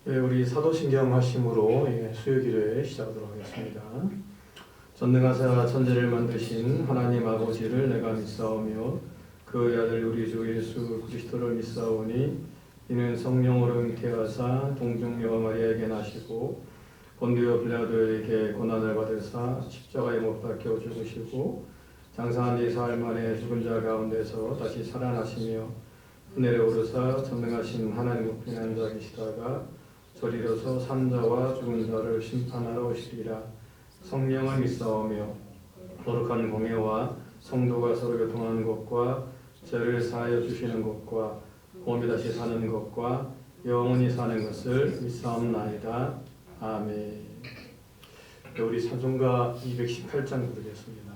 우리 사도신경 하심으로 수요기도회 시작하도록 하겠습니다. 전능하사 천지를 만드신 하나님 아버지를 내가 믿사오며 그의 아들 우리 주 예수 그리스도를 믿사오니 이는 성령으로 잉태하사 동정녀 마리아에게 나시고 본디오 빌라도에게 고난을 받으사 십자가에 못 박혀 죽으시고 장사한 지 사흘 만에 죽은 자 가운데서 다시 살아나시며 하늘에 오르사 전능하신 하나님 우편에 앉아 계시다가 저리로서 산자와 죽은 자를 심판하러 오시리라. 성령을 믿사오며 거룩한 공예와 성도가 서로 교통하는 것과 죄를 사하여 주시는 것과 몸이 다시 사는 것과 영원히 사는 것을 믿사옵나이다. 아멘. 우리 사종가 218장 부르겠습니다.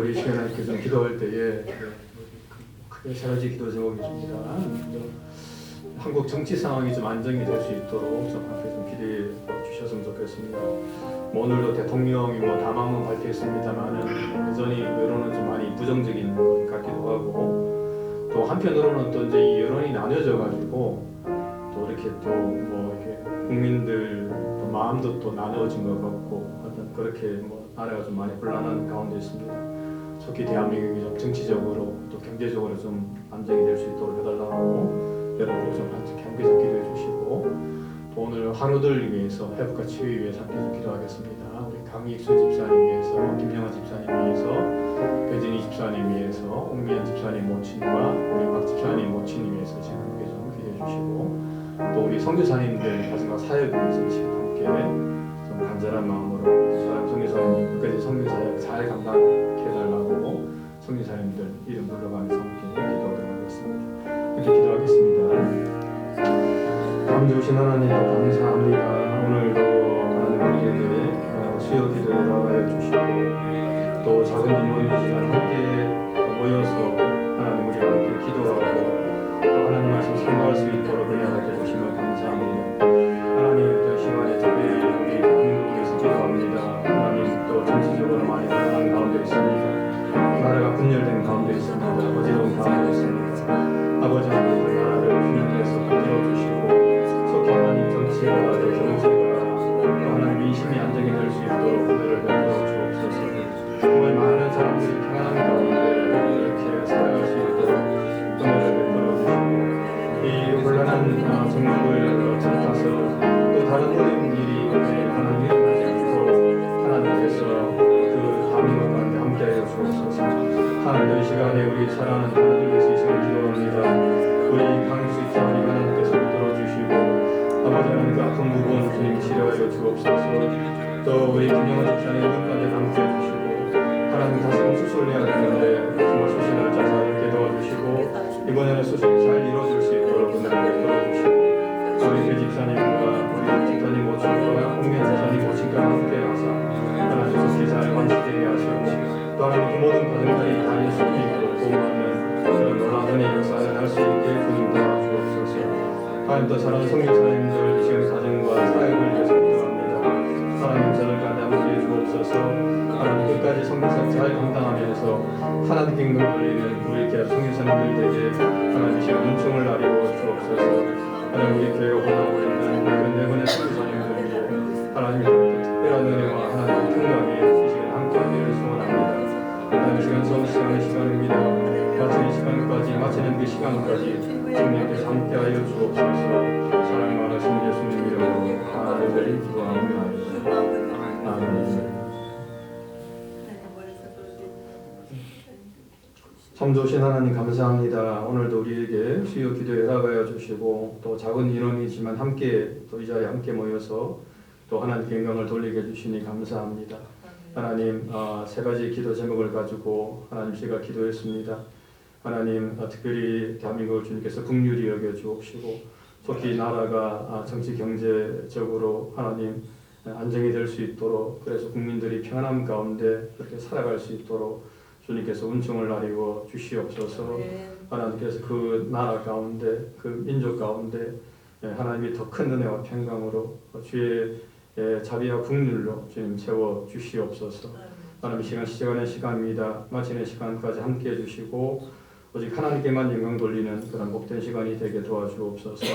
우리 시간하님께서 기도할 때에 크게 세 가지 기도 제목이 있습니다. 한국 정치 상황이 좀 안정이 될 수 있도록 좀 앞에 좀 기대해 주셨으면 좋겠습니다. 뭐 오늘도 대통령이 뭐 담화문 발표했습니다만은 여전히 여론은 좀 많이 부정적인 것 같기도 하고, 또 한편으로는 또 이제 이 여론이 나뉘어져 가지고 또 이렇게 또 뭐 이렇게 국민들 또 마음도 또 나누어진 것 같고, 하여튼 그렇게 뭐 나라가 좀 많이 혼란한 가운데 있습니다. 속히 대한민국이 좀 정치적으로 또 경제적으로 좀 안정이 될 수 있도록 해달라고 여러분 좀 경계적 기도해 주시고, 또 오늘 한우들 위해서 회복과 치유 위해서 함께 좀 기도하겠습니다. 우리 강익수 집사님 위해서, 김영아 집사님 위해서, 배진희 집사님 위해서, 옥미연 집사님 모친과 우리 박 집사님 모친 위해서 지금 함께 좀 기도해 주시고, 또 우리 선교사님들 가정과 사역을 위해서 지금 함께 좀 간절한 마음으로 선교사님 끝까지 선교사역 잘 감당해달라고 선교사님들 이름 불러가면서 함께 기도하도록 하겠습니다. 이렇게 기도하겠습니다. 참 좋으신 하나님 감사합니다. 오늘도 하나님 우리에게 수요 기도에 나가여 주시고, 또 작은 인원이지만 함께 모여서 하나님 우리가 함께 기도하고 또 하나님 말씀 생각할 수 있도록 은혜하게 주시면 감사합니다. 하나님 또 시간에 특별히 우리 대한민국을 위해서 기도합니다. 하나님 또 정치적으로 많이 불안한 가운데 있습니다. 나라가 분열된 가운데 있습니다. 어지러운 가운데 있습니다. 아버지 하나님 나라를 주님께서 붙들어주시고 속히 하나님 정치가 또 경제가 또 하나님 민심이 안정이 될 수 있도록 은혜를 베풀어 주옵소서. 정말 많은 사람들이 평안한 가운데 이렇게 살아갈 수 있도록 은혜를 베풀어 주시고, 이 혼란한 정국을 찾아서 또 다른 어려운 일이 하나님 일어나지 않도록 하나님께서 그 대한민국 가운데 함께하여 주옵소서. 하나님 이 시간에 우리 사랑하는 하나님 위해서 이 시간을 기도합니다. 우리 강익수 집사님 하나님께서 들어주시고, 아버지 하나님 그 아픈 부분 주님 치료하여 주옵소서. 또 우리 김영아 집사님 눈까지 함께해 주시고, 하나님 다시 수술을 해야 되는데 정말 수술을 자세하게 도와주시고, 이번에는 수술이 잘 이루어질 수 있도록 은혜를 베풀어주시고, 우리 배 집사님과 우리 집사님 모친과 홍면 집사님 모친과 함께하사 하나님 속히 잘 완치되게 하시고, 또 하나님 그 모든 과정들이 다 예수 그리스도로 도움받는 그런 놀라운 은혜의 역사를 할 수 있게 주님 도와주옵소서. 하나님 또 사랑하는 성교사님들 지금 가정과 사역을 위해서 기도합니다. 하나님 저들 가운데 함께해 주옵소서. 하나님 끝까지 성교사 잘 감당하면서 하나님 갱동 돌리는 우리 교회 성교사님들에게 하나님 시간 은총을 나리고 주옵소서. 하나님 우리 교회가 원하고 있는 그런 내분의 성교사님들 위해 하나님 특별한 은혜와 하나님의 평강이 이 시간 함께하기를 소원합니다. 하나님 시간 전 시간의 시간입니다. 마치는 시간까지 마치는 그 시간까지 주님께서 함께하여 주옵소서. 사랑 많으신 예수님 이름으로 하나님을 기도합니다. 아멘. 참 좋으신 하나님 감사합니다. 오늘도 우리에게 수요 기도에 나가여 주시고, 또 작은 인원이지만 함께 또 이 자리에 함께 모여서 또 하나님께 영광을 돌리게 해주시니 감사합니다. 하나님 세 가지 기도 제목을 가지고 하나님 제가 기도했습니다. 하나님 특별히 대한민국을 주님께서 긍휼히 여겨 주옵시고, 속히 나라가 정치 경제적으로 하나님 안정이 될 수 있도록, 그래서 국민들이 평안함 가운데 그렇게 살아갈 수 있도록 주님께서 은총을 나리고 주시옵소서. 하나님께서 그 나라 가운데 그 민족 가운데 하나님이 더 큰 은혜와 평강으로 주의 자비와 긍휼로 주님 채워 주시옵소서. 하나님 시간 시작하는 시간입니다. 마치는 시간까지 함께 해주시고 오직 하나님께만 영광 돌리는 그런 복된 시간이 되게 도와주옵소서.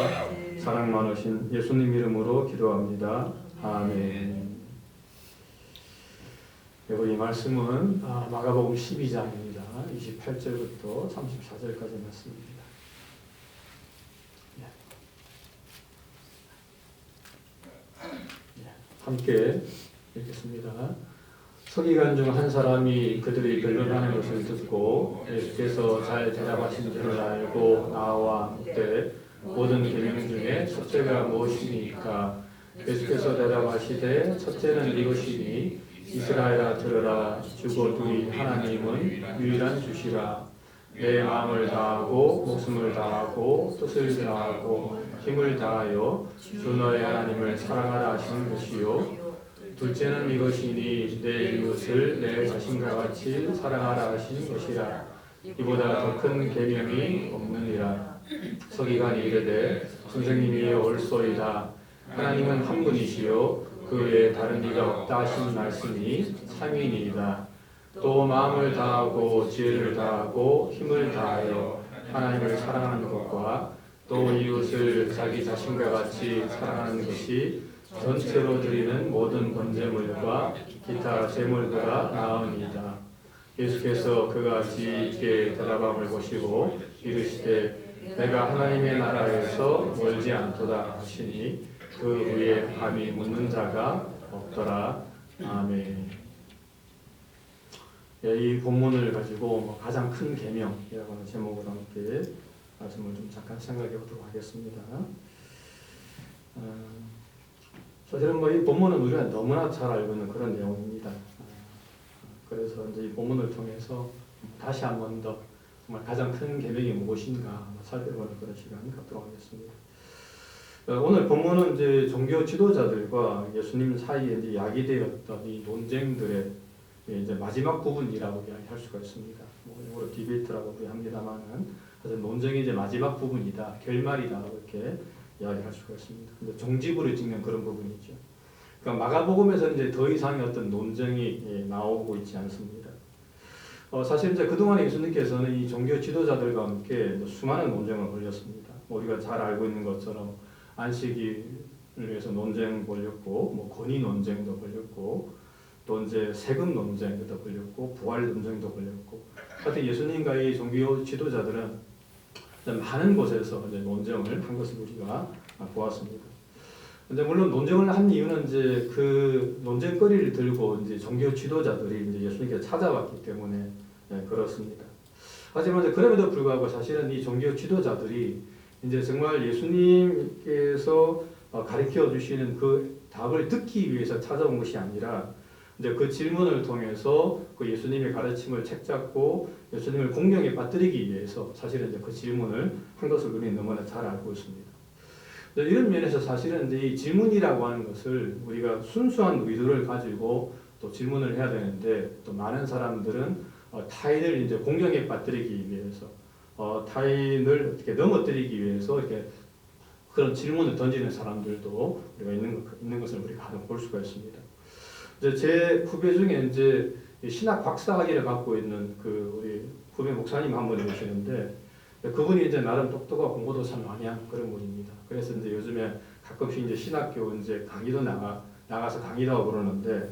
사랑 많으신 예수님 이름으로 기도합니다. 아멘. 우리 말씀은 마가복음 12장입니다. 28절부터 34절까지 말씀입니다. 함께 읽겠습니다. 서기관 중 한 사람이 그들이 변론하는 것을 듣고 예수께서 잘 대답하신 줄을 알고 나와 묻되 모든 계명 중에 첫째가 무엇이니까? 예수께서 대답하시되 첫째는 이것이니 이스라엘아 들으라. 주고 둘이 하나님은 유일한 주시라. 내 마음을 다하고 목숨을 다하고 뜻을 다하고 힘을 다하여 주 너의 하나님을 사랑하라 하시는 것이요. 둘째는 이것이니 내 이웃을 내 자신과 같이 사랑하라 하시는 것이라. 이보다 더 큰 계명이 없느니라. 서기관이 이르되 선생님이 옳소이다. 하나님은 한 분이시요 그 외에 다른 이가 없다 하신 말씀이 참이니이다. 또 마음을 다하고 지혜를 다하고 힘을 다하여 하나님을 사랑하는 것과 또 이웃을 자기 자신과 같이 사랑하는 것이 전체로 드리는 모든 번제물과 기타 제물보다 나으니이다. 예수께서 그가 지있게 대답함을 보시고 이르시되 내가 하나님의 나라에서 멀지 않도다 하시니 그 후에 감히 묻는 자가 없더라. 아멘. 이 본문을 가지고 가장 큰 계명이라고 하는 제목으로 함께 말씀을 좀 잠깐 생각해 보도록 하겠습니다. 사실은 이 본문은 우리가 너무나 잘 알고 있는 그런 내용입니다. 그래서 이제 이 본문을 통해서 다시 한 번 더 정말 가장 큰 계명이 무엇인가 살펴보는 그런 시간을 갖도록 하겠습니다. 오늘 본문은 이제 종교 지도자들과 예수님 사이에 이제 야기되었던 이 논쟁들의 이제 마지막 부분이라고 이야기할 수가 있습니다. 영어로 디베이트라고 합니다만은 사실 논쟁의 이제 마지막 부분이다, 결말이다 이렇게 이야기할 수가 있습니다. 근데 종지부를 찍는 그런 부분이죠. 그러니까 마가복음에서 이제 더 이상의 어떤 논쟁이 나오고 있지 않습니다. 사실 이제 그동안 예수님께서는 이 종교 지도자들과 함께 수많은 논쟁을 벌였습니다. 우리가 잘 알고 있는 것처럼 안식일을 위해서 논쟁 벌였고, 권위 논쟁도 벌였고, 또 이제 세금 논쟁도 벌였고, 부활 논쟁도 벌였고, 하여튼 예수님과 이 종교 지도자들은 많은 곳에서 이제 논쟁을 한 것을 우리가 보았습니다. 근데 물론 논쟁을 한 이유는 이제 그 논쟁거리를 들고 이제 종교 지도자들이 이제 예수님께 찾아왔기 때문에 그렇습니다. 하지만 이제 그럼에도 불구하고 사실은 이 종교 지도자들이 이제 정말 예수님께서 가르쳐 주시는 그 답을 듣기 위해서 찾아온 것이 아니라 이제 그 질문을 통해서 그 예수님의 가르침을 책잡고 예수님을 공경에 빠뜨리기 위해서 사실은 이제 그 질문을 한 것을 우리는 너무나 잘 알고 있습니다. 이런 면에서 사실은 이제 이 질문이라고 하는 것을 우리가 순수한 의도를 가지고 또 질문을 해야 되는데 또 많은 사람들은 타인을 이제 공경에 빠뜨리기 위해서 타인을 어떻게 넘어뜨리기 위해서 이렇게 그런 질문을 던지는 사람들도 우리가 있는 것을 우리가 볼 수가 있습니다. 이제 제 후배 중에 이제 신학 박사학위를 갖고 있는 그 우리 후배 목사님 한 분이 계시는데 그분이 이제 나름 똑똑하고 공부도 참 많이 한 그런 분입니다. 그래서 이제 요즘에 가끔씩 이제 신학교 이제 강의도 나가서 강의도 하고 그러는데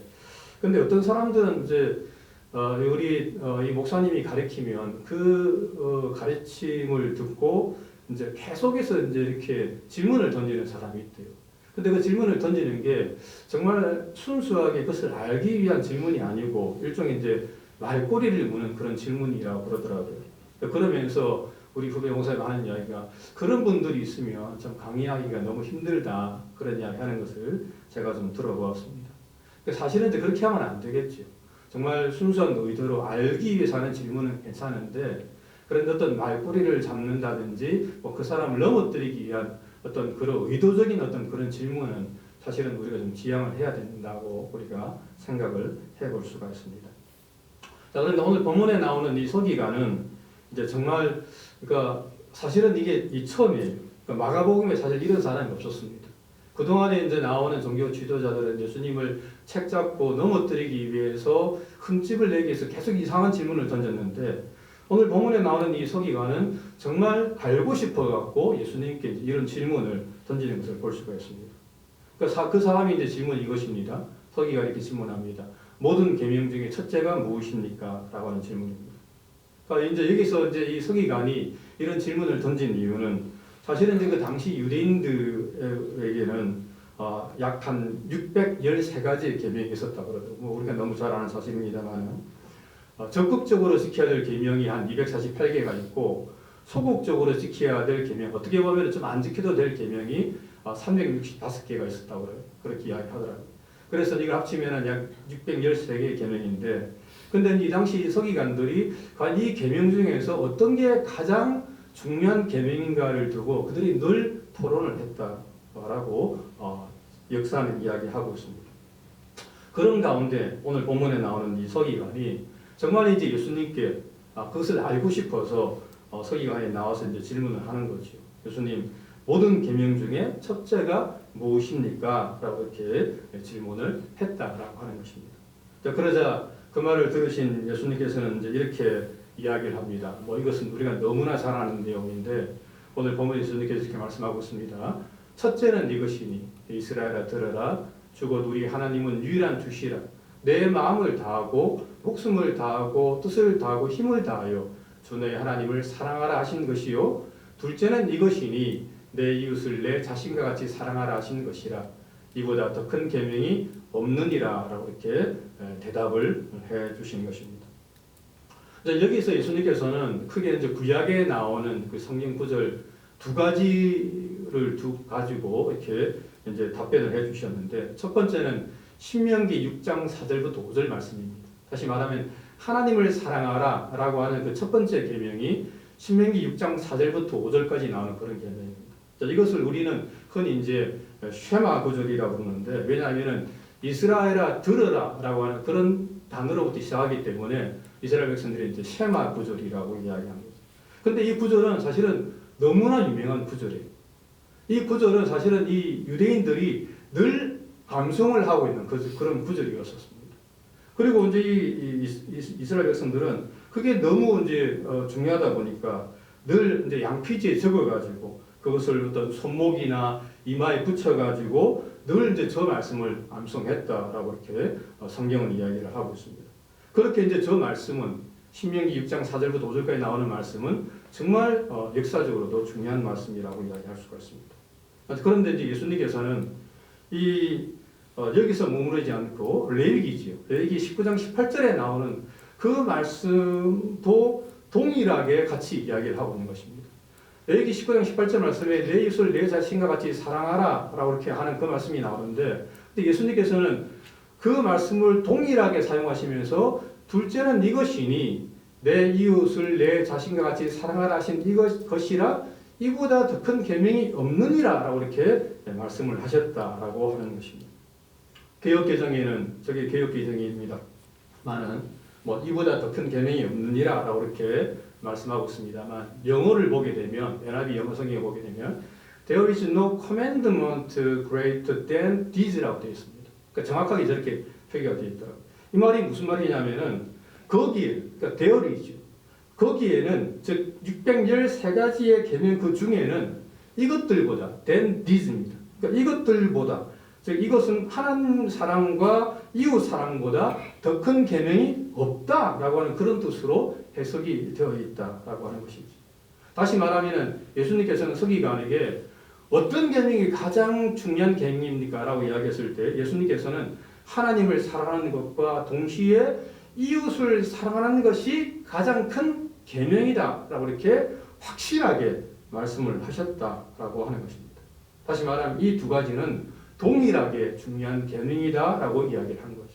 근데 어떤 사람들은 이제 우리 이 목사님이 가르치면 그 가르침을 듣고 이제 계속해서 이제 이렇게 질문을 던지는 사람이 있대요. 근데 그 질문을 던지는 게 정말 순수하게 그것을 알기 위한 질문이 아니고 일종의 이제 말꼬리를 무는 그런 질문이라고 그러더라고요. 그러면서 우리 후배 목사님 하는 이야기가 그런 분들이 있으면 참 강의하기가 너무 힘들다 그런 이야기 하는 것을 제가 좀 들어보았습니다. 사실은 이제 그렇게 하면 안 되겠죠. 정말 순수한 의도로 알기 위해서 하는 질문은 괜찮은데 그런데 어떤 말꼬리를 잡는다든지 그 사람을 넘어뜨리기 위한 어떤 그런 의도적인 어떤 그런 질문은 사실은 우리가 좀 지양을 해야 된다고 우리가 생각을 해볼 수가 있습니다. 자, 그런데 오늘 본문에 나오는 이 서기관은 이제 정말 그러니까 사실은 이게 처음이에요. 그러니까 마가복음에 사실 이런 사람이 없었습니다. 그동안에 이제 나오는 종교 지도자들은 예수님을 책잡고 넘어뜨리기 위해서 흠집을 내기 위해서 계속 이상한 질문을 던졌는데 오늘 본문에 나오는 이 서기관은 정말 알고 싶어갖고 예수님께 이런 질문을 던지는 것을 볼 수가 있습니다. 그 사람이 이제 질문이 이것입니다. 서기관이 이렇게 질문합니다. 모든 계명 중에 첫째가 무엇입니까? 라고 하는 질문입니다. 그러니까 이제 여기서 이제 이 서기관이 이런 질문을 던진 이유는 사실은 이제 그 당시 유대인들에게는 약 한 613가지의 계명이 있었다고 그러더라고요. 우리가 너무 잘 아는 사실입니다만 적극적으로 지켜야 될 계명이 한 248개가 있고 소극적으로 지켜야 될 계명, 어떻게 보면 좀 안 지켜도 될 계명이 365개가 있었다고 그래요. 그렇게 이야기하더라고요. 그래서 이걸 합치면 약 613개의 계명인데 근데 이 당시 서기관들이 과연 이 계명 중에서 어떤 게 가장 중요한 계명인가를 두고 그들이 늘 토론을 했다라고 역사는 이야기하고 있습니다. 그런 가운데 오늘 본문에 나오는 이 서기관이 정말 이제 예수님께 그것을 알고 싶어서 서기관이 나와서 이제 질문을 하는 거죠. 예수님, 모든 계명 중에 첫째가 무엇입니까? 라고 이렇게 질문을 했다라고 하는 것입니다. 자, 그러자 그 말을 들으신 예수님께서는 이제 이렇게 이야기를 합니다. 이것은 우리가 너무나 잘 아는 내용인데 오늘 보면 예수님께서 이렇게 말씀하고 있습니다. 첫째는 이것이니 이스라엘아 들으라. 주곧 우리 하나님은 유일한 주시라. 내 마음을 다하고 목숨을 다하고 뜻을 다하고 힘을 다하여 주 너의 하나님을 사랑하라 하신 것이요. 둘째는 이것이니 내 이웃을 내 자신과 같이 사랑하라 하신 것이라. 이보다 더 큰 계명이 없느니라 라고 이렇게 대답을 해 주신 것입니다. 여기서 예수님께서는 크게 이제 구약에 나오는 그 성경 구절 두 가지를 가지고 이렇게 이제 답변을 해 주셨는데, 첫 번째는 신명기 6장 4절부터 5절 말씀입니다. 다시 말하면 하나님을 사랑하라 라고 하는 그 첫 번째 계명이 신명기 6장 4절부터 5절까지 나오는 그런 계명입니다. 이것을 우리는 흔히 이제 쉐마 구절이라고 부르는데, 왜냐하면 이스라엘아 들으라 라고 하는 그런 단어로부터 시작하기 때문에 이스라엘 백성들이 이제 쉐마 구절이라고 이야기하는 거죠. 근데 이 구절은 사실은 너무나 유명한 구절이에요. 이 구절은 사실은 이 유대인들이 늘 암송을 하고 있는 그런 구절이었었습니다. 그리고 이제 이스라엘 백성들은 그게 너무 이제 중요하다 보니까 늘 이제 양피지에 적어가지고 그것을 어떤 손목이나 이마에 붙여가지고 늘 이제 저 말씀을 암송했다라고 이렇게 성경은 이야기를 하고 있습니다. 그렇게 이제 저 말씀은 신명기 6장 4절부터 5절까지 나오는 말씀은 정말 역사적으로도 중요한 말씀이라고 이야기할 수가 있습니다. 그런데 이제 예수님께서는 여기서 머무르지 않고 레위기지요. 레위기 19장 18절에 나오는 그 말씀도 동일하게 같이 이야기를 하고 있는 것입니다. 레위기 19장 18절 말씀에 내 이웃을 내 자신과 같이 사랑하라 라고 이렇게 하는 그 말씀이 나오는데, 근데 예수님께서는 그 말씀을 동일하게 사용하시면서 둘째는 이것이니 내 이웃을 내 자신과 같이 사랑하라 하신 이것이라 이보다 더 큰 계명이 없느니라 라고 이렇게 말씀을 하셨다라고 하는 것입니다. 개역개정에는, 저게 개역개정입니다. 많은 이보다 더 큰 계명이 없느니라 라고 이렇게 말씀하고 있습니다만, 영어를 보게 되면, NIV 영어 성경을 보게 되면 There is no commandment greater than thes라고 되어 있습니다. 그러니까 정확하게 저렇게 표기가 되어 있더라고요. 이 말이 무슨 말이냐면은 거기에, 그러니까 there이죠. 거기에는 즉 613가지의 계명 그 중에는 이것들보다 than thes입니다. 그러니까 이것들보다, 즉 이것은 하나님 사랑과 이웃 사랑보다 더 큰 계명이 없다라고 하는 그런 뜻으로 해석이 되어 있다라고 하는 것이죠. 다시 말하면 예수님께서는 서기관에게 어떤 계명이 가장 중요한 계명입니까? 라고 이야기했을 때 예수님께서는 하나님을 사랑하는 것과 동시에 이웃을 사랑하는 것이 가장 큰 계명이다 라고 이렇게 확실하게 말씀을 하셨다라고 하는 것입니다. 다시 말하면 이 두 가지는 동일하게 중요한 계명이다 라고 이야기를 한 거죠.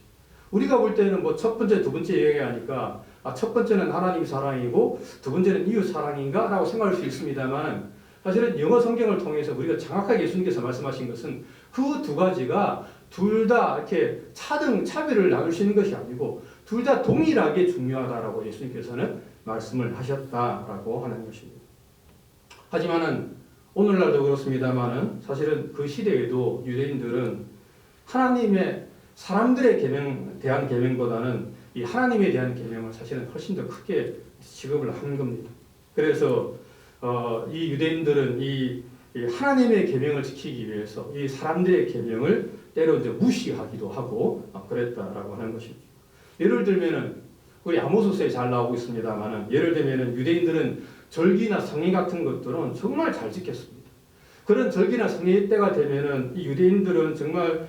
우리가 볼 때는 첫 번째, 두 번째 이야기하니까 첫 번째는 하나님 사랑이고 두 번째는 이웃 사랑인가? 라고 생각할 수 있습니다만, 사실은 영어 성경을 통해서 우리가 정확하게 예수님께서 말씀하신 것은 그 두 가지가 둘 다 이렇게 차별을 나눌 수 있는 것이 아니고 둘 다 동일하게 중요하다라고 예수님께서는 말씀을 하셨다라고 하는 것입니다. 하지만은 오늘날도 그렇습니다만은 사실은 그 시대에도 유대인들은 하나님의 사람들의 대한 계명보다는 이 하나님에 대한 계명을 사실은 훨씬 더 크게 지급을 하는 겁니다. 그래서 이 유대인들은 이 하나님의 계명을 지키기 위해서 이 사람들의 계명을 때로 이제 무시하기도 하고 그랬다라고 하는 것이죠. 예를 들면은 우리 아모스서에 잘 나오고 있습니다만은, 예를 들면은 유대인들은 절기나 성례 같은 것들은 정말 잘 지켰습니다. 그런 절기나 성례 때가 되면은 이 유대인들은 정말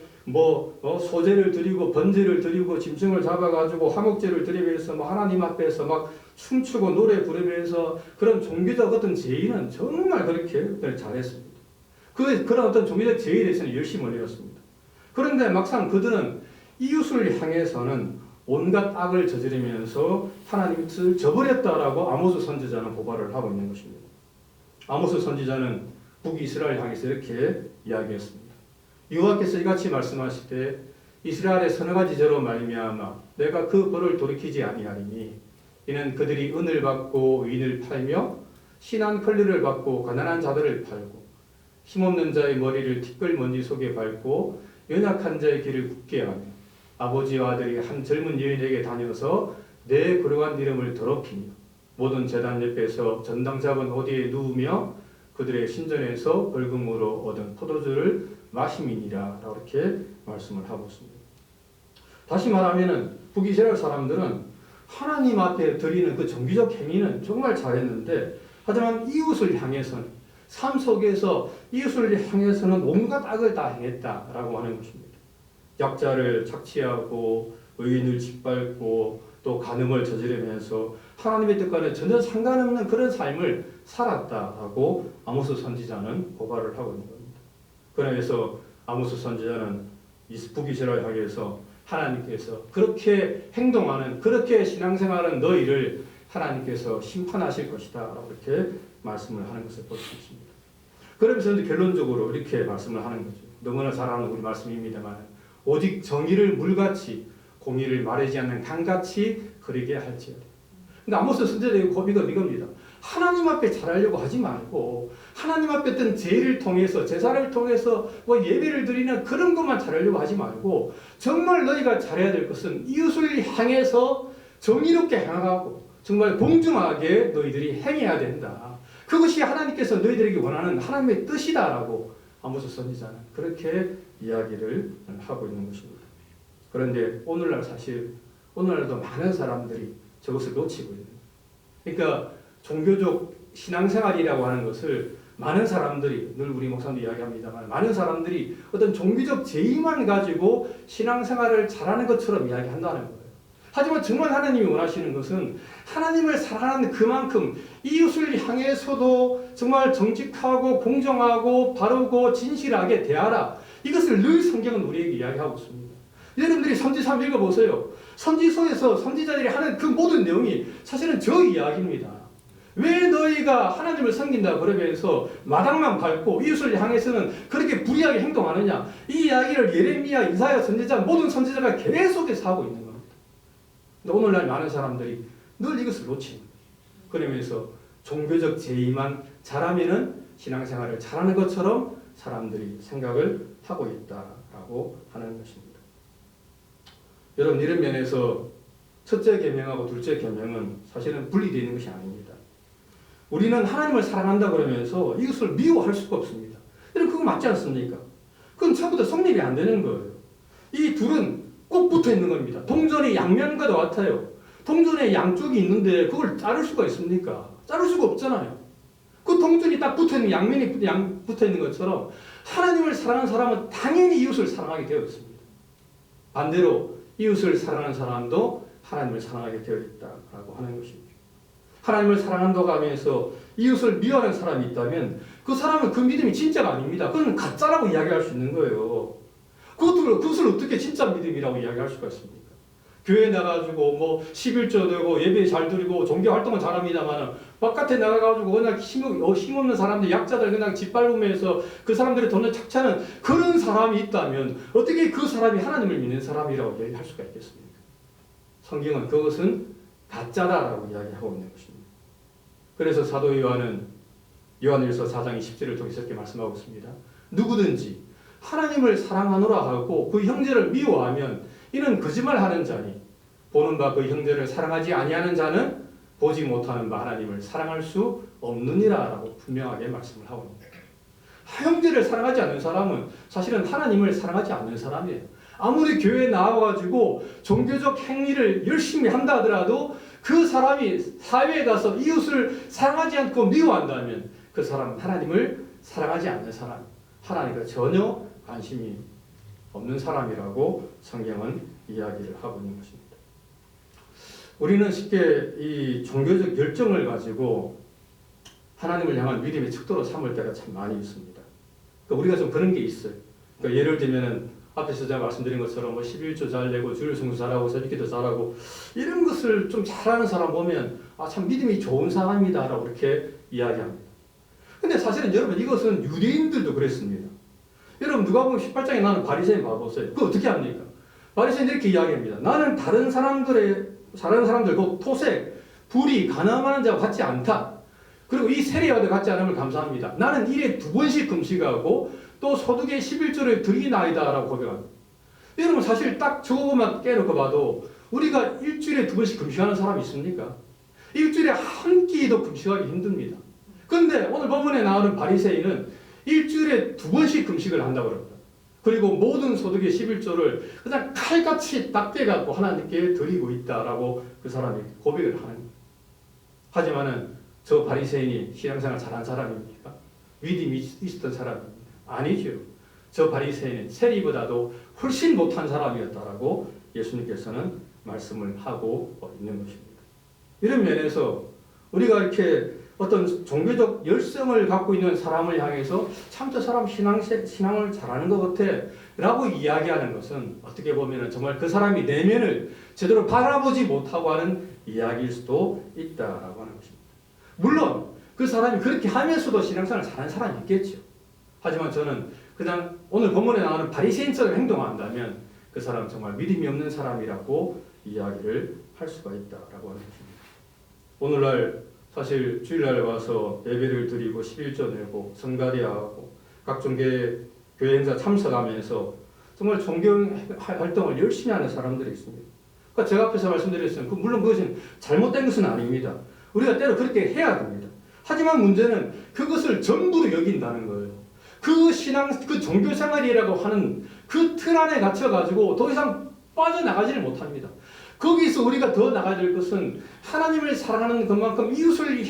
소제를 드리고 번제를 드리고 짐승을 잡아가지고 화목제를 드리면서 하나님 앞에서 막 춤추고 노래 부르면서 그런 종교적 어떤 제의는 정말 그렇게 잘했습니다. 그런 어떤 종교적 제의에 대해서는 열심히 올렸습니다. 그런데 막상 그들은 이웃을 향해서는 온갖 악을 저지르면서 하나님을 저버렸다라고 아모스 선지자는 고발을 하고 있는 것입니다. 아모스 선지자는 북이스라엘 향해서 이렇게 이야기했습니다. 여호와께서 이같이 말씀하실 때 이스라엘의 서너 가지 죄로 말미암아 내가 그 벌을 돌이키지 아니하리니 이는 그들이 은을 받고 의인을 팔며 신한 권리를 받고 가난한 자들을 팔고 힘없는 자의 머리를 티끌먼지 속에 밟고 연약한 자의 길을 굳게 하며 아버지와 아들이 한 젊은 여인에게 다녀서 내 거룩한 이름을 더럽히며 모든 제단 옆에서 전당 잡은 호디에 누우며 그들의 신전에서 벌금으로 얻은 포도주를 마심이니라 라고 이렇게 말씀을 하고 있습니다. 다시 말하면은 북이스라엘 사람들은 하나님 앞에 드리는 그 정기적 행위는 정말 잘했는데 하지만 이웃을 향해서는 삶 속에서 이웃을 향해서는 온갖 악을 다 행했다라고 하는 것입니다. 약자를 착취하고 의인을 짓밟고 또 간음을 저지르면서 하나님의 뜻과는 전혀 상관없는 그런 삶을 살았다라고 아모스 선지자는 고발을 하고 있는 겁니다. 그래서 아모스 선지자는 북이스라엘 향해서 하나님께서 그렇게 행동하는 그렇게 신앙생활하는 너희를 하나님께서 심판하실 것이다 라고 이렇게 말씀을 하는 것을 볼 수 있습니다. 그러면서 이제 결론적으로 이렇게 말씀을 하는 거죠. 너무나 잘 아는 우리 말씀입니다만 오직 정의를 물같이 공의를 마르지 않는 강같이 그리게 할지어다. 근데 아모스 선지자의 고비가 이겁니다. 하나님 앞에 잘하려고 하지 말고 하나님 앞에 어떤 제의를 통해서 제사를 통해서 뭐 예배를 드리는 그런 것만 잘하려고 하지 말고 정말 너희가 잘해야 될 것은 이웃을 향해서 정의롭게 행하고 정말 공정하게 너희들이 행해야 된다. 그것이 하나님께서 너희들에게 원하는 하나님의 뜻이다라고 아모스 선지자는 그렇게 이야기를 하고 있는 것입니다. 그런데 오늘날 오늘날도 많은 사람들이 저것을 놓치고 있는 거예요. 그러니까 종교적 신앙생활이라고 하는 것을 많은 사람들이 늘 우리 목사님도 이야기합니다만 많은 사람들이 어떤 종교적 제의만 가지고 신앙생활을 잘하는 것처럼 이야기한다는 거예요. 하지만 정말 하나님이 원하시는 것은 하나님을 사랑하는 그만큼 이웃을 향해서도 정말 정직하고 공정하고 바르고 진실하게 대하라. 이것을 늘 성경은 우리에게 이야기하고 있습니다. 여러분들이 선지서 한번 읽어보세요. 선지서에서 선지자들이 하는 그 모든 내용이 사실은 저 이야기입니다. 왜 너희가 하나님을 섬긴다 그러면서 마당만 밟고 이웃을 향해서는 그렇게 불의하게 행동하느냐. 이 이야기를 예레미야, 이사야 선지자 모든 선지자가 계속해서 하고 있는 겁니다. 근데 오늘날 많은 사람들이 늘 이것을 놓치는 거예요. 그러면서 종교적 제의만 잘하면은 신앙생활을 잘하는 것처럼 사람들이 생각을 하고 있다라고 하는 것입니다. 여러분 이런 면에서 첫째 계명하고 둘째 계명은 사실은 분리되어 있는 것이 아닙니다. 우리는 하나님을 사랑한다 그러면서 이것을 미워할 수가 없습니다. 여러분 그거 맞지 않습니까? 그건 처음부터 성립이 안 되는 거예요. 이 둘은 꼭 붙어 있는 겁니다. 동전의 양면과 같아요. 동전의 양쪽이 있는데 그걸 자를 수가 있습니까? 자를 수가 없잖아요. 그 동전이 딱 붙어 있는 양면이 붙어 있는 것처럼 하나님을 사랑하는 사람은 당연히 이웃을 사랑하게 되어 있습니다. 반대로 이웃을 사랑하는 사람도 하나님을 사랑하게 되어 있다라고 하는 것입니다. 하나님을 사랑한다고 하면서 이웃을 미워하는 사람이 있다면 그 사람은 그 믿음이 진짜가 아닙니다. 그건 가짜라고 이야기할 수 있는 거예요. 그것을 어떻게 진짜 믿음이라고 이야기할 수가 있습니까? 교회에 나가가지고 뭐 11조 되고 예배 잘 드리고 종교 활동은 잘합니다만 바깥에 나가가지고 그냥 힘없는 사람들 약자들 그냥 짓밟으면서 그 사람들의 돈을 착취하는 그런 사람이 있다면 어떻게 그 사람이 하나님을 믿는 사람이라고 이야기할 수가 있겠습니까? 성경은 그것은 가짜다라고 이야기하고 있는 것입니다. 그래서 사도 요한은 요한일서 4장 20절을 통해서 이렇게 말씀하고 있습니다. 누구든지 하나님을 사랑하노라 하고 그 형제를 미워하면 이는 거짓말하는 자니 보는 바 그 형제를 사랑하지 아니하는 자는 보지 못하는 바 하나님을 사랑할 수 없느니라 라고 분명하게 말씀을 하고 있습니다. 형제를 사랑하지 않는 사람은 사실은 하나님을 사랑하지 않는 사람이에요. 아무리 교회에 나와가지고 종교적 행위를 열심히 한다 하더라도 그 사람이 사회에 가서 이웃을 사랑하지 않고 미워한다면 그 사람은 하나님을 사랑하지 않는 사람, 하나님과 전혀 관심이 없는 사람이라고 성경은 이야기를 하고 있는 것입니다. 우리는 쉽게 이 종교적 열정을 가지고 하나님을 향한 믿음의 척도로 삼을 때가 참 많이 있습니다. 그러니까 우리가 좀 그런 게 있어요. 그러니까 예를 들면은 앞에서 제가 말씀드린 것처럼 뭐 11조 잘 내고 주일 성수 잘하고 새벽기도 잘하고 이런 것을 좀 잘하는 사람 보면 아 참 믿음이 좋은 사람이다라고 이렇게 이야기합니다. 근데 사실은 여러분 이것은 유대인들도 그랬습니다. 여러분 누가복음 18장에 나는 바리새인 봐보세요. 그거 어떻게 합니까? 바리새인 이렇게 이야기합니다. 나는 다른 사람들 그 토색, 불의, 가늠하는 자와 같지 않다. 그리고 이 세례와도 같지 않음을 감사합니다. 나는 일에 2번씩 금식하고 또 소득의 11조를 드리나이다 라고 고백합니다. 여러분 사실 딱 저거만 깨놓고 봐도 우리가 일주일에 2번씩 금식하는 사람이 있습니까? 일주일에 한 끼도 금식하기 힘듭니다. 그런데 오늘 본문에 나오는 바리새인은 일주일에 2번씩 금식을 한다고 합니다. 그리고 모든 소득의 11조를 그냥 칼같이 딱 떼갖고 하나님께 드리고 있다라고 그 사람이 고백을 하는 거예요. 하지만은 저 바리새인이 신앙생활 잘한 사람입니까? 믿음이 있었던 사람입니다. 아니죠. 저 바리새인은 세리보다도 훨씬 못한 사람이었다라고 예수님께서는 말씀을 하고 있는 것입니다. 이런 면에서 우리가 이렇게 어떤 종교적 열성을 갖고 있는 사람을 향해서 참 저 사람 신앙을 잘하는 것 같아 라고 이야기하는 것은 어떻게 보면 정말 그 사람이 내면을 제대로 바라보지 못하고 하는 이야기일 수도 있다라고 하는 것입니다. 물론 그 사람이 그렇게 하면서도 신앙생활을 잘하는 사람이 있겠죠. 하지만 저는 그냥 오늘 본문에 나오는 바리새인처럼 행동한다면 그 사람은 정말 믿음이 없는 사람이라고 이야기를 할 수가 있다라고 하는 것입니다. 오늘날 사실 주일날 와서 예배를 드리고 11조 내고 성가대하고 각종 교회 행사 참석하면서 정말 종교 활동을 열심히 하는 사람들이 있습니다. 그러니까 제가 앞에서 말씀드렸어요. 물론 그것은 잘못된 것은 아닙니다. 우리가 때로 그렇게 해야 됩니다. 하지만 문제는 그것을 전부로 여긴다는 거예요. 그 신앙, 그 종교생활이라고 하는 그 틀 안에 갇혀가지고 더 이상 빠져나가지를 못합니다. 거기서 우리가 더 나가야 될 것은 하나님을 사랑하는 것만큼 이웃을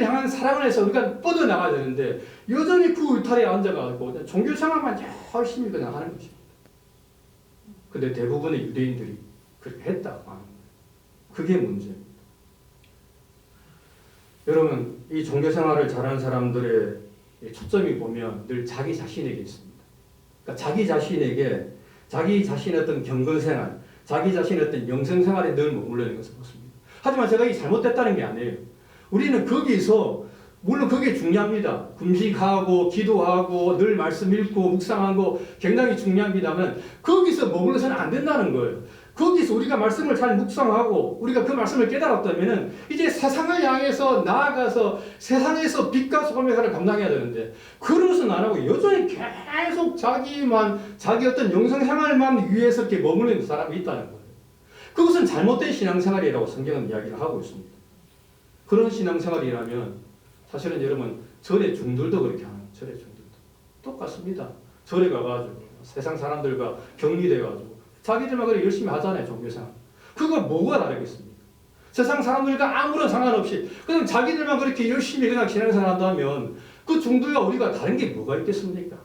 향한 사랑을 해서 우리가 뻗어나가야 되는데 여전히 그 울타리에 앉아가지고 종교생활만 열심히 그냥 하는 것입니다. 근데 대부분의 유대인들이 그렇게 했다고 하는 거예요. 그게 문제입니다. 여러분, 이 종교생활을 잘하는 사람들의 초점이 보면 늘 자기 자신에게 있습니다. 그러니까 자기 자신에게 자기 자신의 어떤 경건생활, 자기 자신의 어떤 영성생활에 늘 머물러 있는 것을 보습니다. 하지만 제가 이 잘못됐다는 게 아니에요. 우리는 거기서 물론 그게 중요합니다. 금식하고 기도하고 늘 말씀 읽고 묵상하고 굉장히 중요합니다만 거기서 머물러서는 안 된다는 거예요. 거기서 우리가 말씀을 잘 묵상하고 우리가 그 말씀을 깨달았다면 이제 세상을 향해서 나아가서 세상에서 빛과 소금의 역할을 감당해야 되는데 그런 것은 안 하고 여전히 계속 자기 어떤 영성생활만 위해서 이렇게 머무르는 사람이 있다는 거예요. 그것은 잘못된 신앙생활이라고 성경은 이야기를 하고 있습니다. 그런 신앙생활이라면 사실은 여러분 절의 중들도 그렇게 하는 거예요. 절의 중들도 똑같습니다. 절에 가가지고 세상 사람들과 격리돼가지고 자기들만 그렇게 열심히 하잖아요. 종교생활. 그거 뭐가 다르겠습니까? 세상 사람들과 아무런 상관없이 그냥 자기들만 그렇게 열심히 그냥 신앙생활 한다면 그 중들과 우리가 다른 게 뭐가 있겠습니까?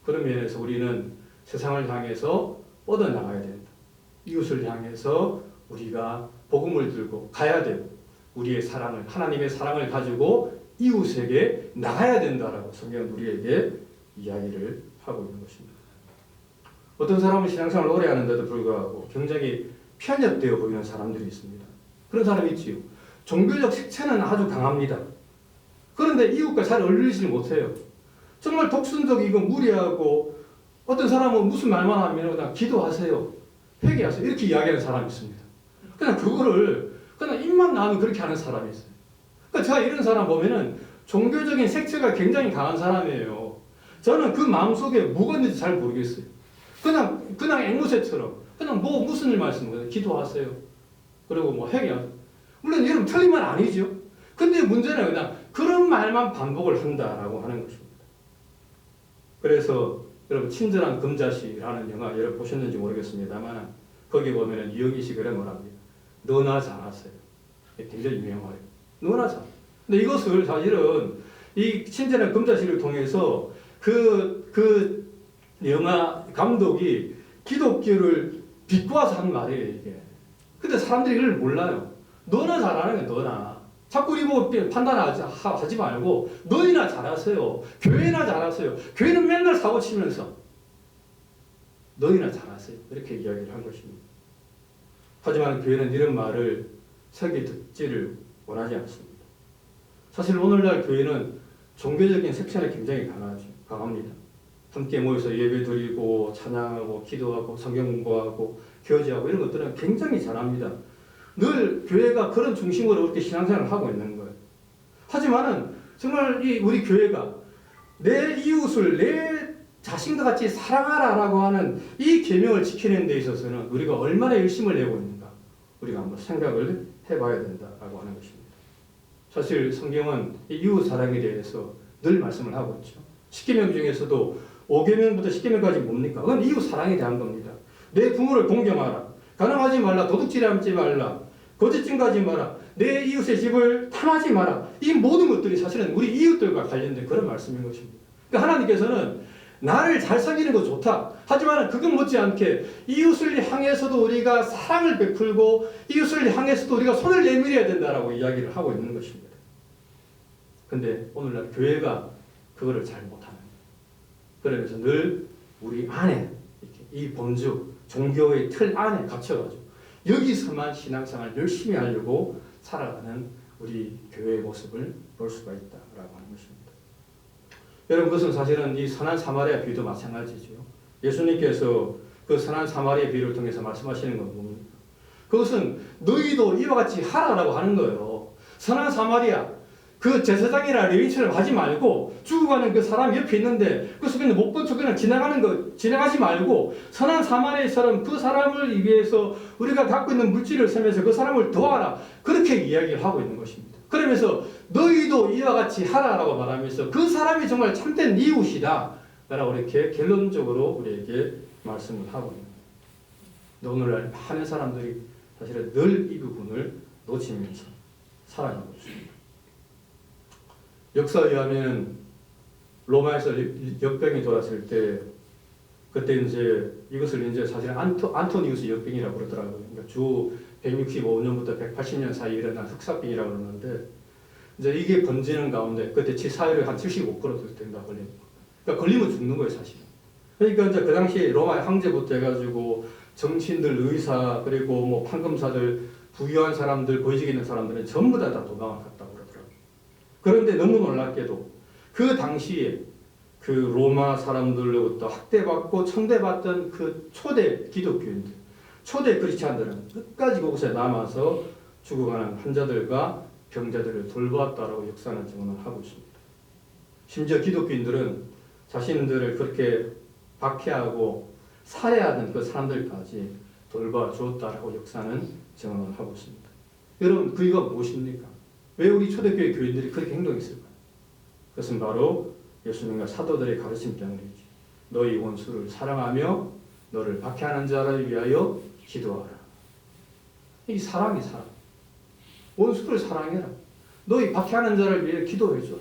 그런 면에서 우리는 세상을 향해서 뻗어나가야 된다. 이웃을 향해서 우리가 복음을 들고 가야 되고 우리의 사랑을 하나님의 사랑을 가지고 이웃에게 나가야 된다라고 성경은 우리에게 이야기를 하고 있는 것입니다. 어떤 사람은 신앙생활을 오래 하는데도 불구하고 굉장히 편협되어 보이는 사람들이 있습니다. 그런 사람이 있지요. 종교적 색채는 아주 강합니다. 그런데 이웃과 잘 어울리지 못해요. 정말 독선적이고 무리하고 어떤 사람은 무슨 말만 하면 그냥 기도하세요. 회개하세요. 이렇게 이야기하는 사람이 있습니다. 그냥 그거를 그냥 입만 나오면 그렇게 하는 사람이 있어요. 그러니까 제가 이런 사람 보면은 종교적인 색채가 굉장히 강한 사람이에요. 저는 그 마음속에 뭐가 있는지 잘 모르겠어요. 그냥 앵무새처럼 그냥 무슨 일 말씀을 기도하세요. 그리고 회개하세요. 물론 여러분 틀린 말 아니죠. 근데 문제는 그냥 그런 말만 반복을 한다라고 하는 것입니다. 그래서 여러분 친절한 금자씨라는 영화 여러분 보셨는지 모르겠습니다만 거기 보면은 이영희 씨 그런 걸 합니다. 너나 잘하세요. 굉장히 유명한 말이에요. 너나 잘. 근데 이것을 사실은 이 친절한 금자씨를 통해서 그 영화 감독이 기독교를 비꼬아서 한 말이에요, 이게. 근데 사람들이 이걸 몰라요. 너나 잘하는 게 너나. 자꾸 우리 보고 판단하지 말고 너희나 잘하세요. 교회나 잘하세요. 교회는 맨날 사고 치면서 너희나 잘하세요. 이렇게 이야기를 한 것입니다. 하지만 교회는 이런 말을 새겨 듣지를 원하지 않습니다. 사실 오늘날 교회는 종교적인 색채가 굉장히 강합니다. 함께 모여서 예배드리고 찬양하고 기도하고 성경 공부하고 교제하고 이런 것들은 굉장히 잘합니다. 늘 교회가 그런 중심으로 그렇게 신앙생활을 하고 있는 거예요. 하지만은 정말 이 우리 교회가 내 이웃을 내 자신과 같이 사랑하라라고 하는 이 계명을 지키는 데 있어서는 우리가 얼마나 열심을 내고 있는가 우리가 한번 생각을 해봐야 된다라고 하는 것입니다. 사실 성경은 이 이웃 사랑에 대해서 늘 말씀을 하고 있죠. 10계명 중에서도 5계명부터 10계명까지 뭡니까? 그건 이웃 사랑에 대한 겁니다. 내 부모를 공경하라. 가늠하지 말라. 도둑질하지 말라. 거짓 증거하지 마라. 내 이웃의 집을 탐하지 마라. 이 모든 것들이 사실은 우리 이웃들과 관련된 그런 말씀인 것입니다. 그러니까 하나님께서는 나를 잘 사귀는 거 좋다. 하지만 그것 못지않게 이웃을 향해서도 우리가 사랑을 베풀고 이웃을 향해서도 우리가 손을 내밀어야 된다라고 이야기를 하고 있는 것입니다. 근데 오늘날 교회가 그거를 잘 못하는 거예요. 그러면서 늘 우리 안에 이렇게 이 범주 종교의 틀 안에 갇혀가지고 여기서만 신앙생활 열심히 하려고 살아가는 우리 교회의 모습을 볼 수가 있다라고 하는 것입니다. 여러분 그것은 사실은 이 선한 사마리아 비유도 마찬가지죠. 예수님께서 그 선한 사마리아 비유를 통해서 말씀하시는 건 뭡니까? 그것은 너희도 이와 같이 하라라고 하는 거예요. 선한 사마리아 그 제사장이나 레위인처럼 하지 말고 죽어가는 그 사람 옆에 있는데 그 속에는 못 본 척 그냥 지나가지 말고 선한 사마리아처럼 그 사람을 위해서 우리가 갖고 있는 물질을 세면서 그 사람을 도와라. 그렇게 이야기를 하고 있는 것입니다. 그러면서 너희도 이와 같이 하라라고 말하면서 그 사람이 정말 참된 이웃이다 라고 이렇게 결론적으로 우리에게 말씀을 하고 있는 거예요. 오늘날 많은 사람들이 사실은 늘 이 부분을 놓치면서 살아가고 있습니다. 역사에 의하면 로마에서 역병이 돌았을 때 그때 이제 이것을 이제 사실은 안토니우스 역병이라고 그러더라고요. 그러니까 주 165년부터 180년 사이에 일어난 흑사병이라고 그러는데 이제 이게 번지는 가운데 그때 사회율이 한 75% 된다 걸리는 거예요. 그러니까 걸리면 죽는 거예요, 사실은. 그러니까 이제 그 당시 로마 황제부터 해가지고 정치인들, 의사, 그리고 뭐 판검사들, 부유한 사람들, 보이직 있는 사람들은 전부 다 도망을 갔다고 그러더라고요. 그런데 너무 놀랍게도 그 당시에 그 로마 사람들로부터 학대받고 천대받던 그 초대 기독교인들, 초대 크리스찬들은 끝까지 그곳에 남아서 죽어가는 환자들과 병자들을 돌보았다라고 역사는 증언을 하고 있습니다. 심지어 기독교인들은 자신들을 그렇게 박해하고 살해하던 그 사람들까지 돌봐주었다라고 역사는 증언을 하고 있습니다. 여러분 그 이유가 무엇입니까? 왜 우리 초대교회 교인들이 그렇게 행동했을까요? 그것은 바로 예수님과 사도들의 가르침 때문이지. 너희 원수를 사랑하며 너를 박해하는 자를 위하여 기도하라. 이 사랑이 사랑. 원수를 사랑해라. 너희 박해하는 자를 위해 기도해줘.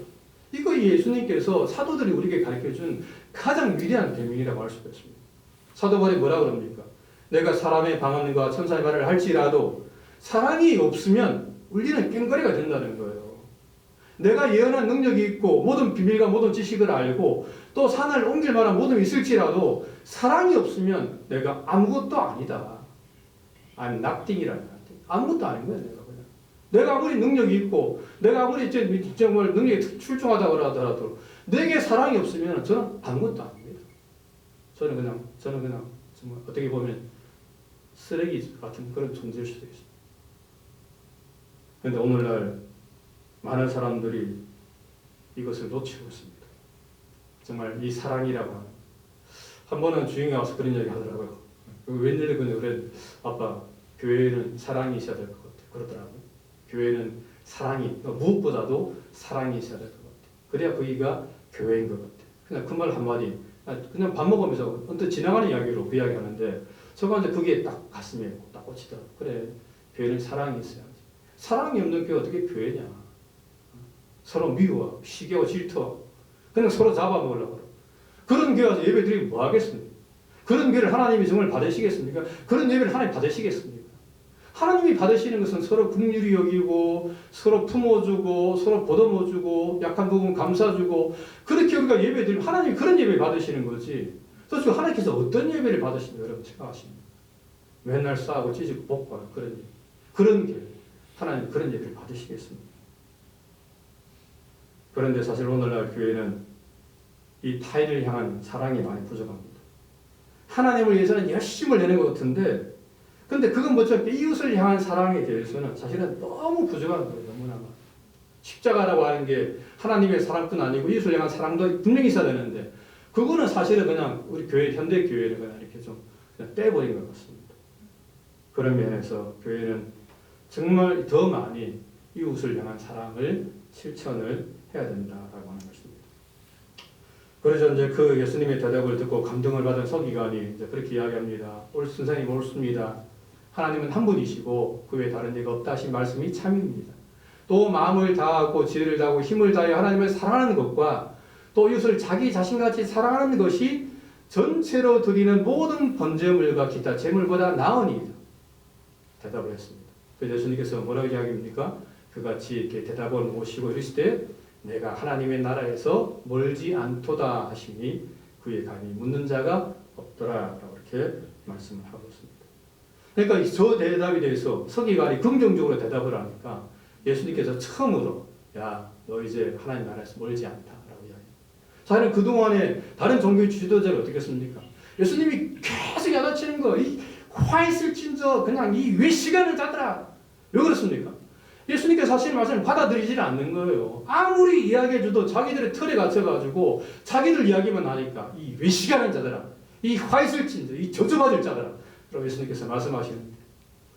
이거 예수님께서 사도들이 우리에게 가르쳐준 가장 위대한 계명이라고 할 수가 있습니다. 사도 바울이 뭐라고 그럽니까? 내가 사람의 방언과 천사의 말을 할지라도 사랑이 없으면 우리는 깽거리가 된다는 거예요. 내가 예언한 능력이 있고 모든 비밀과 모든 지식을 알고 또 산을 옮길 만한 모든 있을지라도 사랑이 없으면 내가 아무것도 아니다. I'm nothing이라는 거야. 아무것도 아닌 거야 내가 그냥. 내가 아무리 능력이 있고 내가 아무리 정말 능력이 출중하다고 하더라도 내게 사랑이 없으면 저는 아무것도 아닙니다. 저는 그냥 정말 어떻게 보면 쓰레기 같은 그런 존재일 수도 있습니다. 그런데 오늘날 많은 사람들이 이것을 놓치고 있습니다. 정말 이 사랑이라고 하는. 한 번은 주인이 와서 그런 이야기 하더라고요. 웬일로 그래 아빠 교회는 사랑이 있어야 될 것 같아. 그러더라고요. 교회는 사랑이 무엇보다도 사랑이 있어야 될 것 같아. 그래야 거기가 교회인 것 같아. 그냥 그 말 한마디 그냥 밥 먹으면서 언뜻 지나가는 이야기로 그 이야기 하는데 저한테 그게 딱 가슴에 딱 꽂히더라고요. 그래 교회는 사랑이 있어야지. 사랑이 없는 교회 어떻게 교회냐. 서로 미워하고 시기하고 질투하고 그냥 서로 잡아먹으려고 그러고 그런 교회 와서 예배 드리면 뭐 하겠습니까? 그런 교회를 하나님이 정말 받으시겠습니까? 그런 예배를 하나님 받으시겠습니까? 하나님이 받으시는 것은 서로 긍휼히 여기고 서로 품어주고 서로 보듬어주고 약한 부분 감싸주고 그렇게 우리가 예배 드리면 하나님이 그런 예배 받으시는 거지. 도대체 하나님께서 어떤 예배를 받으시는지 여러분 생각하십니까? 맨날 싸우고 찢고 볶고 그런 예배. 그런 교회 하나님 그런 예배를 받으시겠습니까? 그런데 사실 오늘날 교회는 이 타인을 향한 사랑이 많이 부족합니다. 하나님을 위해서는 열심을 내는 것 같은데 근데 그건 뭐죠? 이웃을 향한 사랑에 대해서는 사실은 너무 부족한 거예요. 너무나. 십자가라고 하는 게 하나님의 사랑뿐 아니고 이웃을 향한 사랑도 분명히 있어야 되는데 그거는 사실은 그냥 우리 교회, 현대 교회를 그냥 이렇게 좀 그냥 떼버린 것 같습니다. 그런 면에서 교회는 정말 더 많이 이웃을 향한 사랑을 실천을 해야 된다라고 하는 것입니다. 그래서 이제 그 예수님의 대답을 듣고 감동을 받은 서기관이 이제 그렇게 이야기합니다. 선생님 옳습니다. 하나님은 한 분이시고 그 외에 다른 이가 없다 하신 말씀이 참입니다. 또 마음을 다하고 지혜를 다하고 힘을 다하여 하나님을 사랑하는 것과 또 이웃을 자기 자신같이 사랑하는 것이 전체로 드리는 모든 번제물과 기타 제물보다 나으니이다. 대답을 했습니다. 그래서 예수님께서 뭐라고 이야기합니까? 그같이 이렇게 대답을 모시고 이르시되 내가 하나님의 나라에서 멀지 않도다 하시니 그에 감히 묻는 자가 없더라라고 이렇게 말씀을 하고 있습니다. 그러니까 저 대답에 대해서 서기관이 긍정적으로 대답을 하니까 예수님께서 처음으로 야, 너 이제 하나님 나라에서 멀지 않다라고 이야기합니다. 사실은 그동안에 다른 종교의 지도자를 어떻게 했습니까? 예수님이 계속 야단치는 거, 이 화 있을진저 그냥 이 왜 시간을 짜더라. 왜 그렇습니까? 예수님께서 하시는 말씀을 받아들이지 않는 거예요. 아무리 이야기해줘도 자기들의 틀에 갇혀가지고 자기들 이야기만 하니까 이 왜 시간을 짜더라. 이 화 있을진저, 이 저주받을 자더라. 그럼 예수님께서 말씀하시는데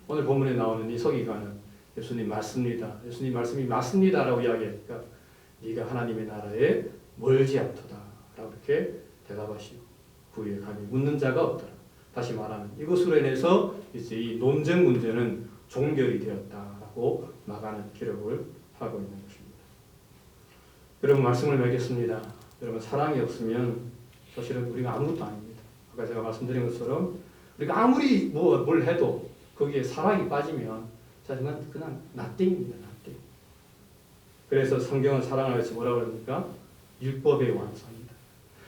오늘 본문에 나오는 이 서기관은 예수님 맞습니다. 예수님 말씀이 맞습니다라고 이야기하니까 네가 하나님의 나라에 멀지 않도다 라고 이렇게 대답하시고 그 위에 감히 묻는 자가 없더라. 다시 말하면 이것으로 인해서 이제 이 논쟁 문제는 종결이 되었다라고 나가는 기록을 하고 있는 것입니다. 여러분 말씀을 맺겠습니다. 여러분 사랑이 없으면 사실은 우리가 아무것도 아닙니다. 아까 제가 말씀드린 것처럼 우리가 아무리 뭘 해도 거기에 사랑이 빠지면 사실은 그냥 nothing입니다. nothing. 그래서 성경은 사랑을 위해서 뭐라고 그럽니까? 율법의 완성입니다.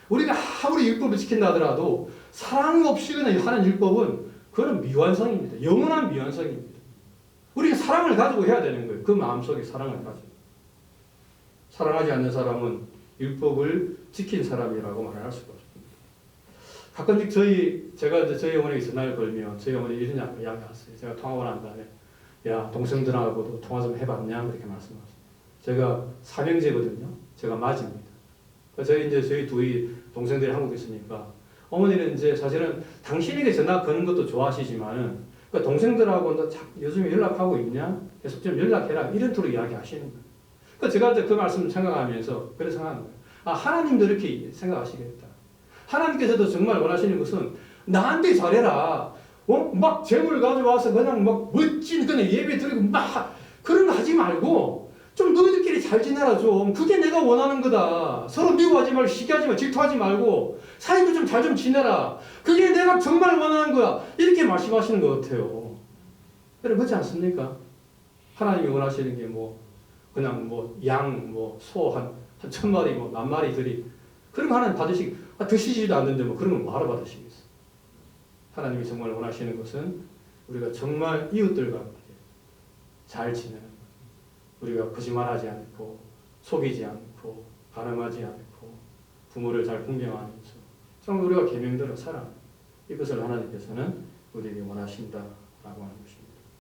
우리가 아무리 율법을 지킨다 하더라도 사랑 없이 그냥 하는 율법은 그건 미완성입니다. 영원한 미완성입니다. 우리가 사랑을 가지고 해야 되는 거예요. 그 마음속에 사랑을 가지고. 사랑하지 않는 사람은 율법을 지킨 사람이라고 말할 수가 없습니다. 가끔씩 제가 이제 저희 어머니가 전화를 걸면 저희 어머니 이런 이야기 하세요. 제가 통화를 한 다음에 야 동생들하고도 통화 좀 해봤냐 이렇게 말씀하세요. 제가 삼형제거든요. 제가 맞입니다. 저희 두 동생들이 한국에 있으니까 어머니는 이제 사실은 당신에게 전화 거는 것도 좋아하시지만은 그러니까 동생들하고 요즘에 연락하고 있냐? 계속 좀 연락해라 이런 투로 이야기하시는 거예요. 그러니까 제가 이제 그 말씀을 생각하면서 그래 생각하는 거예요. 아 하나님도 이렇게 생각하시겠다. 하나님께서도 정말 원하시는 것은 나한테 잘해라. 막 재물 가져와서 그냥 막 멋진 그냥 예배 드리고 막 그런 거 하지 말고 좀 너희들끼리 잘 지내라 좀. 그게 내가 원하는 거다. 서로 미워하지 말고 시기하지 말고 질투하지 말고 사이도 좀 잘 좀 지내라. 그게 내가 정말 원하는 거야. 이렇게 말씀하시는 것 같아요. 여러분 그렇지 않습니까? 하나님이 원하시는 게 그냥 양 소 한 1000마리 10,000마리들이 그런 거 하나님 드시지도 않는데 그런 걸 뭐하러 받으시겠어요? 하나님이 정말 원하시는 것은 우리가 정말 이웃들과 함께 잘 지내는 것. 우리가 거짓말하지 않고 속이지 않고 가늠하지 않고 부모를 잘 공경하면서 정말 우리가 계명대로 살아. 이것을 하나님께서는 우리에게 원하신다라고 하는 것입니다.